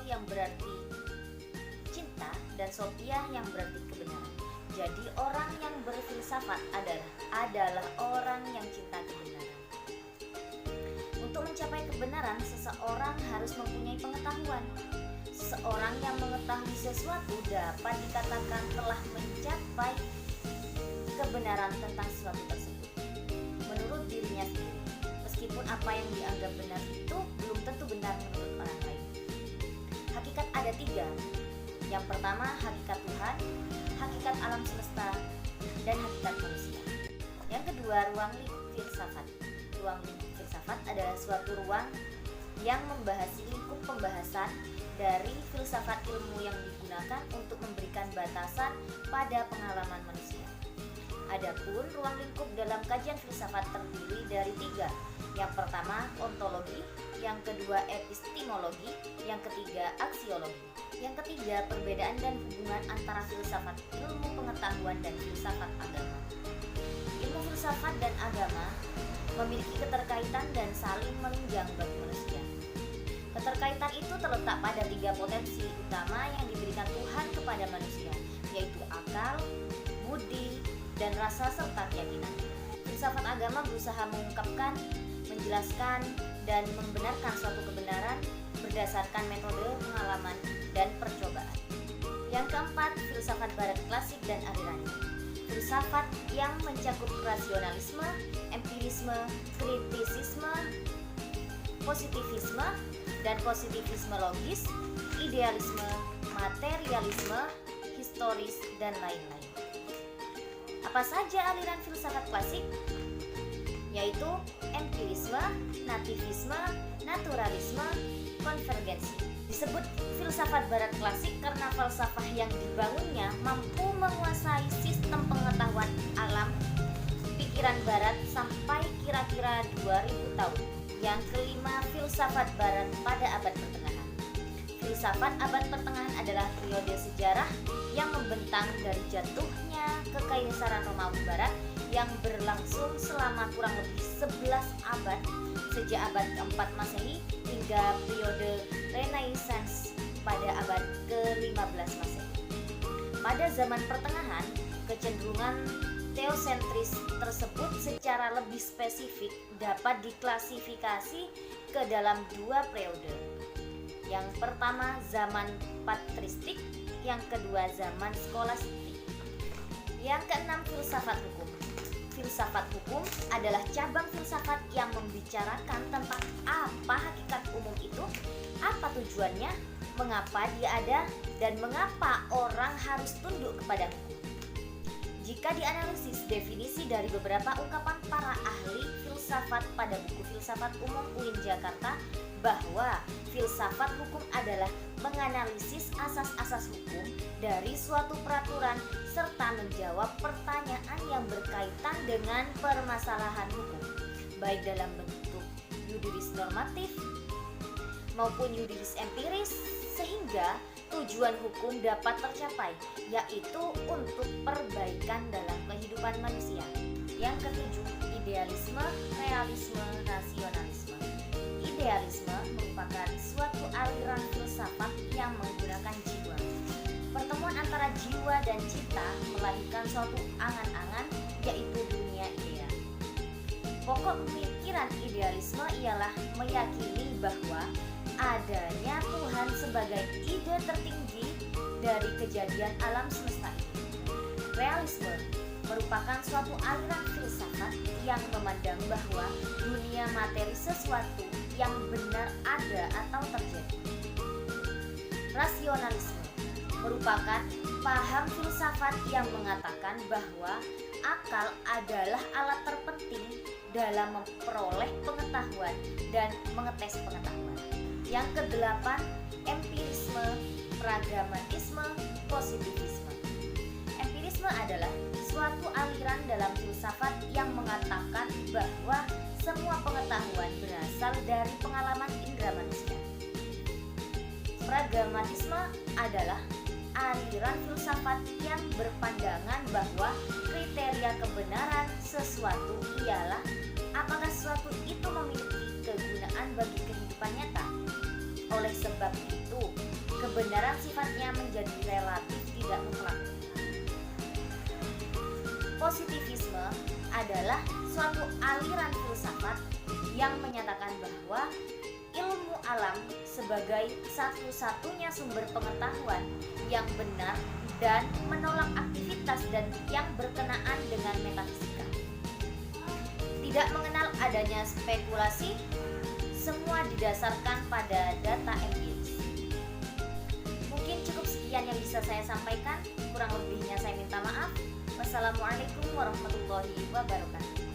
yang berarti cinta dan sophia yang berarti kebenaran. Jadi orang yang berfilsafat adalah orang yang cinta kebenaran. Untuk mencapai kebenaran, seseorang harus mempunyai pengetahuan. Seseorang yang mengetahui sesuatu dapat dikatakan telah mencapai kebenaran tentang sesuatu tersebut menurut dirinya sendiri, meskipun apa yang dianggap benar itu belum tentu benar menurut orang lain. Hakikat ada 3. Yang pertama, hakikat Tuhan, hakikat alam semesta, dan hakikat manusia. Yang kedua, ruang lingkup filsafat. Ruang lingkup filsafat adalah suatu ruang yang membahasi lingkup pembahasan dari filsafat ilmu yang digunakan untuk memberikan batasan pada pengalaman manusia. Adapun ruang lingkup dalam kajian filsafat terdiri dari 3. Yang pertama, ontologi, yang kedua, epistemologi, yang ketiga, aksiologi. Yang ketiga, perbedaan dan hubungan antara filsafat ilmu pengetahuan dan filsafat agama. Ilmu filsafat dan agama memiliki keterkaitan dan saling menunjang bagi manusia. Keterkaitan itu terletak pada 3 potensi utama yang diberikan Tuhan kepada manusia, yaitu akal, budi, dan rasa serta keyakinan. Filsafat agama berusaha mengungkapkan, menjelaskan, dan membenarkan suatu kebenaran berdasarkan metode pengalaman dan percobaan. Yang keempat, filsafat barat klasik dan alirannya. Filsafat yang mencakup rasionalisme, empirisme, kritisisme, positivisme, dan positivisme logis, idealisme, materialisme, historis, dan lain-lain. Apa saja aliran filsafat klasik? Yaitu empirisme, nativisme, naturalisme, konvergensi. Disebut filsafat barat klasik karena falsafah yang dibangunnya mampu menguasai sistem pengetahuan alam pikiran barat sampai kira-kira 2000 tahun. Yang kelima, filsafat barat pada abad pertengahan. Filsafat abad pertengahan adalah periode sejarah yang membentang dari jatuhnya Kekaisaran Romawi Barat yang berlangsung selama kurang lebih 11 abad, sejak abad ke-4 Masehi hingga periode Renaissance pada abad ke-15 Masehi. Pada zaman pertengahan, kecenderungan teosentris tersebut secara lebih spesifik dapat diklasifikasi ke dalam 2 periode. Yang pertama, zaman patristik, yang kedua zaman skolastik. Yang keenam, filsafat hukum. Filsafat hukum adalah cabang filsafat yang membicarakan tentang apa hakikat umum itu, apa tujuannya, mengapa dia ada, dan mengapa orang harus tunduk kepada hukum. Jika dianalisis definisi dari beberapa ungkapan para ahli filsafat pada buku Filsafat Umum UIN Jakarta, bahwa filsafat hukum adalah menganalisis asas-asas hukum dari suatu peraturan serta menjawab pertanyaan yang berkaitan dengan permasalahan hukum, baik dalam bentuk yuridis normatif maupun yuridis empiris, sehingga tujuan hukum dapat tercapai, yaitu untuk perbaikan dalam kehidupan manusia. Yang ketujuh, idealisme, realisme, rasionalisme. Idealisme merupakan suatu aliran filsafat yang menggunakan jiwa. Pertemuan antara jiwa dan cita melahirkan suatu angan-angan, yaitu dunia ideal. Pokok pemikiran idealisme ialah meyakini bahwa adanya Tuhan sebagai ide tertinggi dari kejadian alam semesta ini. Realisme merupakan suatu aliran filsafat yang memandang bahwa dunia materi sesuatu yang benar ada atau terjadi. Rasionalisme merupakan paham filsafat yang mengatakan bahwa akal adalah alat terpenting dalam memperoleh pengetahuan dan mengetes pengetahuan. Yang kedelapan, empirisme, pragmatisme, positivisme. Empirisme adalah suatu aliran dalam filsafat yang mengatakan bahwa semua pengetahuan berasal dari pengalaman indera manusia. Pragmatisme adalah aliran filsafat yang berpandangan bahwa kriteria kebenaran sesuatu ialah apakah sesuatu itu memiliki kegunaan bagi kehidupan nyata. Oleh sebab itu, kebenaran sifatnya menjadi relatif tidak mutlak. Positivisme adalah suatu aliran filsafat yang menyatakan bahwa ilmu alam sebagai satu-satunya sumber pengetahuan yang benar dan menolak aktivitas dan yang berkenaan dengan metafisika. Tidak mengenal adanya spekulasi, semua didasarkan pada data empiris. Mungkin cukup sekian yang bisa saya sampaikan, kurang lebihnya saya minta maaf. Wassalamualaikum warahmatullahi wabarakatuh.